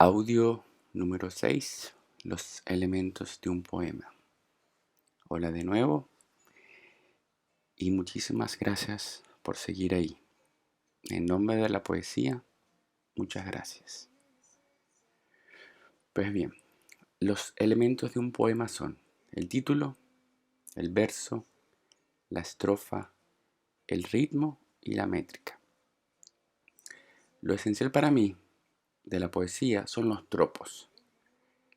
Audio número 6. Los elementos de un poema. Hola de nuevo y muchísimas gracias por seguir ahí. En nombre de la poesía, muchas gracias. Pues bien, los elementos de un poema son el título, el verso, la estrofa, el ritmo y la métrica. Lo esencial para mí de la poesía son los tropos,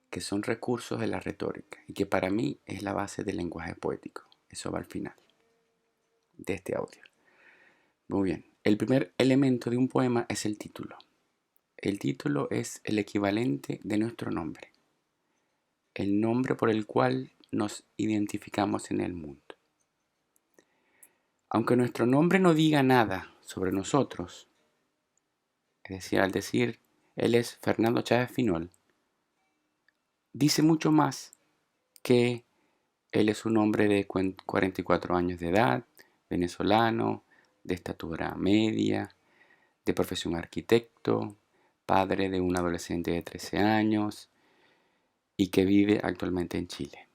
que son recursos de la retórica y que para mí es la base del lenguaje poético. Eso va al final de este audio. Muy bien, el primer elemento de un poema es el título. El título es el equivalente de nuestro nombre, el nombre por el cual nos identificamos en el mundo. Aunque nuestro nombre no diga nada sobre nosotros, es decir, al decir él es Fernando Chávez Finol, dice mucho más que él es un hombre de 44 años de edad, venezolano, de estatura media, de profesión arquitecto, padre de un adolescente de 13 años y que vive actualmente en Chile.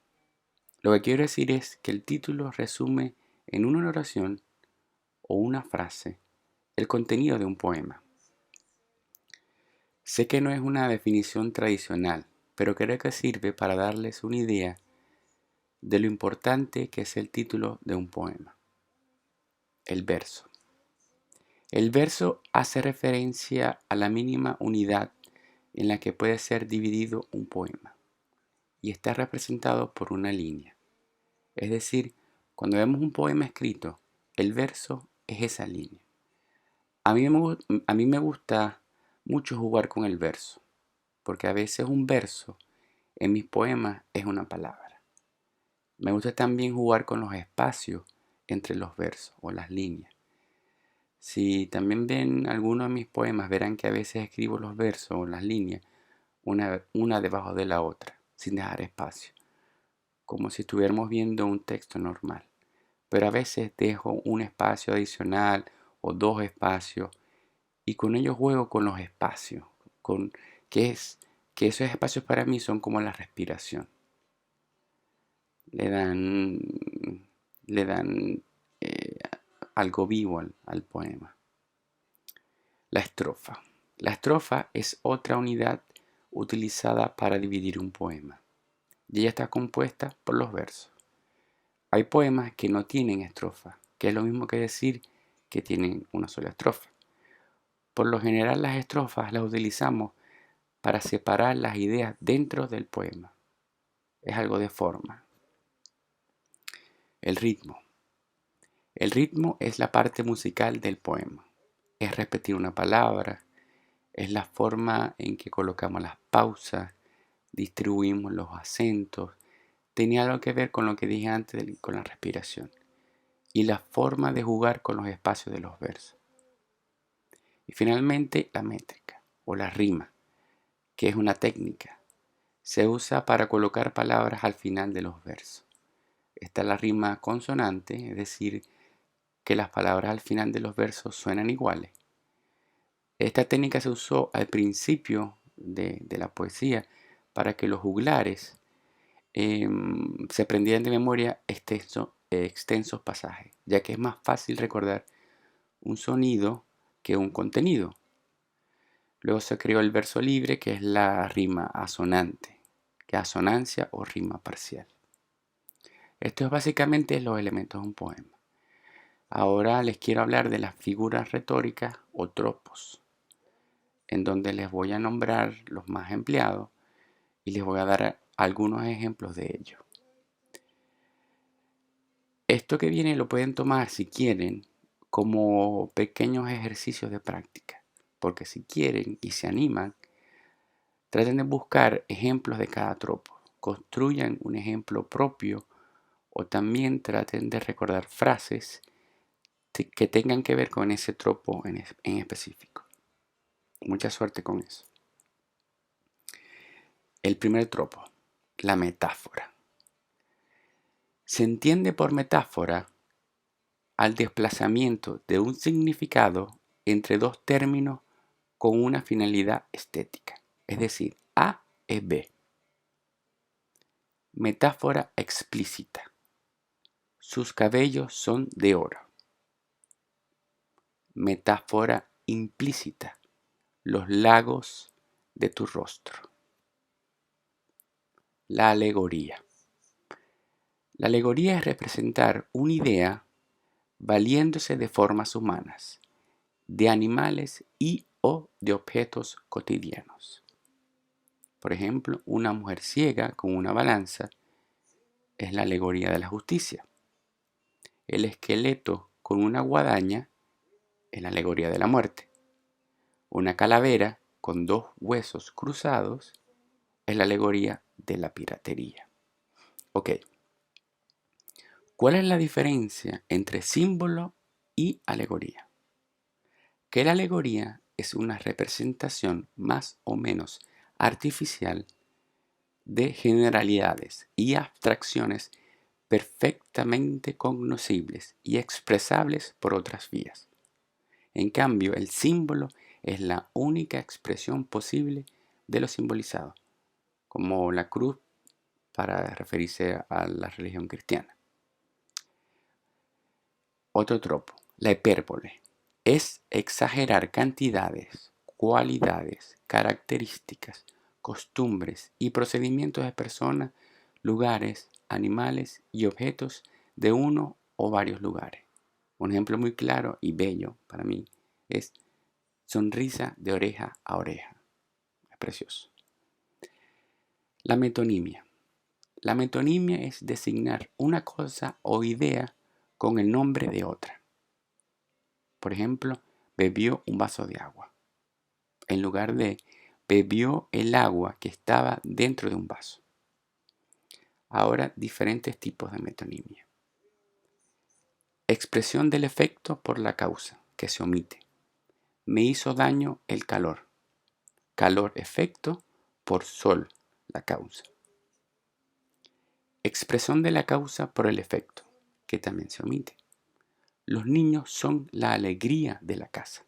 Lo que quiero decir es que el título resume en una oración o una frase el contenido de un poema. Sé que no es una definición tradicional, pero creo que sirve para darles una idea de lo importante que es el título de un poema. El verso. El verso hace referencia a la mínima unidad en la que puede ser dividido un poema y está representado por una línea. Es decir, cuando vemos un poema escrito, el verso es esa línea. A mí me gusta mucho jugar con el verso, porque a veces un verso en mis poemas es una palabra. Me gusta también jugar con los espacios entre los versos o las líneas. Si también ven algunos de mis poemas, verán que a veces escribo los versos o las líneas una debajo de la otra, sin dejar espacio, como si estuviéramos viendo un texto normal. Pero a veces dejo un espacio adicional o dos espacios y con ello juego con los espacios, con que esos espacios para mí son como la respiración. Le dan, le dan algo vivo al poema. La estrofa. La estrofa es otra unidad utilizada para dividir un poema y ella está compuesta por los versos. Hay poemas que no tienen estrofa, que es lo mismo que decir que tienen una sola estrofa. Por lo general las estrofas las utilizamos para separar las ideas dentro del poema. Es algo de forma. El ritmo. El ritmo es la parte musical del poema. Es repetir una palabra, es la forma en que colocamos las pausas, distribuimos los acentos. Tenía algo que ver con lo que dije antes con la respiración. Y la forma de jugar con los espacios de los versos. Y finalmente la métrica o la rima, que es una técnica. Se usa para colocar palabras al final de los versos. Está la rima consonante, es decir, que las palabras al final de los versos suenan iguales. Esta técnica se usó al principio de la poesía para que los juglares se aprendieran de memoria extensos pasajes, ya que es más fácil recordar un sonido que un contenido. Luego se creó el verso libre, que es la rima asonante, que es asonancia o rima parcial. Esto es básicamente los elementos de un poema. Ahora les quiero hablar de las figuras retóricas o tropos, en donde les voy a nombrar los más empleados y les voy a dar algunos ejemplos de ellos. Esto que viene lo pueden tomar si quieren como pequeños ejercicios de práctica, porque si quieren y se animan, traten de buscar ejemplos de cada tropo, construyan un ejemplo propio o también traten de recordar frases que tengan que ver con ese tropo en específico. Mucha suerte con eso. El primer tropo, la metáfora. Se entiende por metáfora al desplazamiento de un significado entre dos términos con una finalidad estética. es decir, A es B. Metáfora explícita. Sus cabellos son de oro. Metáfora implícita. Los lagos de tu rostro. La alegoría. La alegoría es representar una idea valiéndose de formas humanas, de animales y o de objetos cotidianos. Por ejemplo, una mujer ciega con una balanza es la alegoría de la justicia. El esqueleto con una guadaña es la alegoría de la muerte. Una calavera con dos huesos cruzados es la alegoría de la piratería. Ok. ¿Cuál es la diferencia entre símbolo y alegoría? Que la alegoría es una representación más o menos artificial de generalidades y abstracciones perfectamente cognoscibles y expresables por otras vías. En cambio, el símbolo es la única expresión posible de lo simbolizado, como la cruz para referirse a la religión cristiana. Otro tropo, la hipérbole, es exagerar cantidades, cualidades, características, costumbres y procedimientos de personas, lugares, animales y objetos de uno o varios lugares. Un ejemplo muy claro y bello para mí es sonrisa de oreja a oreja. Es precioso. La metonimia. La metonimia es designar una cosa o idea con el nombre de otra. Por ejemplo, bebió un vaso de agua. En lugar de bebió el agua que estaba dentro de un vaso. Ahora, diferentes tipos de metonimia. Expresión del efecto por la causa, que se omite. Me hizo daño el calor. Calor, efecto, por sol, la causa. Expresión de la causa por el efecto, que también se omite. Los niños son la alegría de la casa.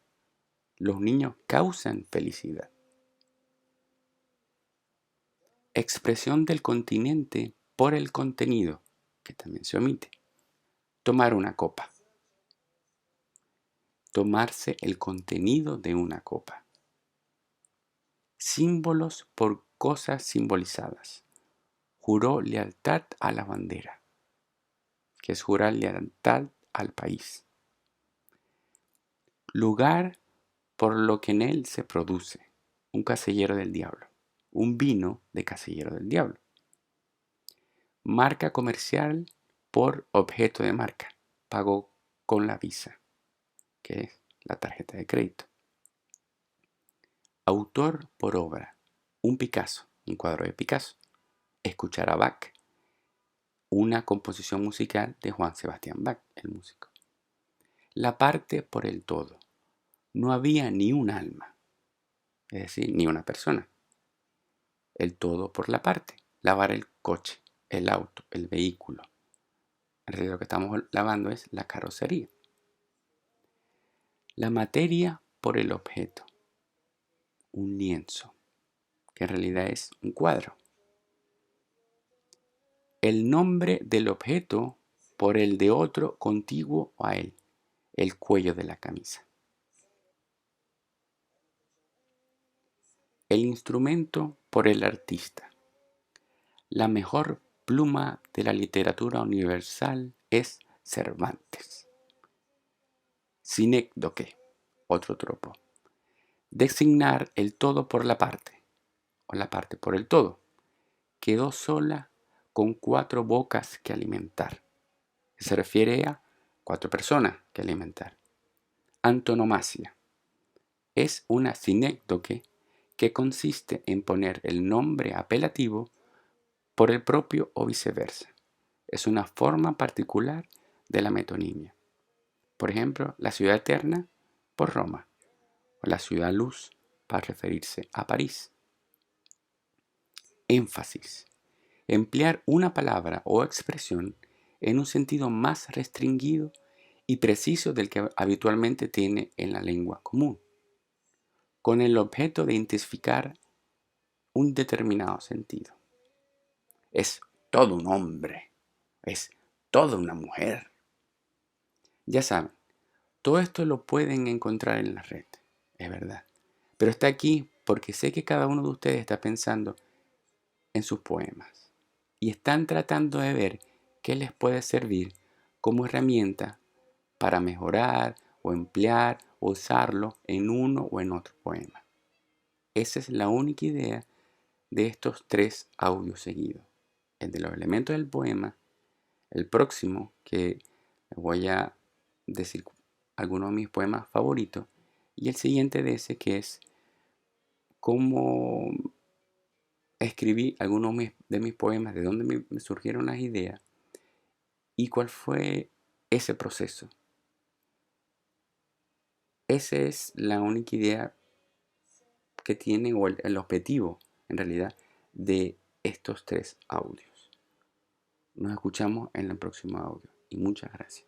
Los niños causan felicidad. Expresión del continente por el contenido, que también se omite. Tomar una copa. Tomarse el contenido de una copa. Símbolos por cosas simbolizadas. Juró lealtad a la bandera, que es jurar lealtad al país. Lugar por lo que en él se produce. Un casillero del diablo. Un vino de casillero del diablo. Marca comercial por objeto de marca. Pago con la Visa, que es la tarjeta de crédito. Autor por obra. Un Picasso, un cuadro de Picasso. Escuchar a Bach. Una composición musical de Juan Sebastián Bach, el músico. La parte por el todo. No había ni un alma, es decir, ni una persona. El todo por la parte. Lavar el coche, el auto, el vehículo. En realidad lo que estamos lavando es la carrocería. La materia por el objeto. Un lienzo, que en realidad es un cuadro. El nombre del objeto por el de otro contiguo a él. El cuello de la camisa. El instrumento por el artista. La mejor pluma de la literatura universal es Cervantes. Sinécdoque, otro tropo. Designar el todo por la parte, o la parte por el todo. Quedó sola con 4 bocas que alimentar. Se refiere a 4 personas que alimentar. Antonomasia. Es una sinécdoque que consiste en poner el nombre apelativo por el propio o viceversa. Es una forma particular de la metonimia. Por ejemplo, la ciudad eterna por Roma, o la ciudad luz para referirse a París. Énfasis. Emplear una palabra o expresión en un sentido más restringido y preciso del que habitualmente tiene en la lengua común, con el objeto de intensificar un determinado sentido. Es todo un hombre, es toda una mujer. Ya saben, todo esto lo pueden encontrar en la red, es verdad. Pero está aquí porque sé que cada uno de ustedes está pensando en sus poemas y están tratando de ver qué les puede servir como herramienta para mejorar o emplear o usarlo en uno o en otro poema. Esa es la única idea de estos 3 audios seguidos. El de los elementos del poema, el próximo que les voy a decir algunos de mis poemas favoritos y el siguiente de ese que es cómo escribí algunos de mis poemas, de dónde me surgieron las ideas y cuál fue ese proceso. Esa es la única idea que tiene o el objetivo en realidad de estos 3 audios. Nos escuchamos en el próximo audio y muchas gracias.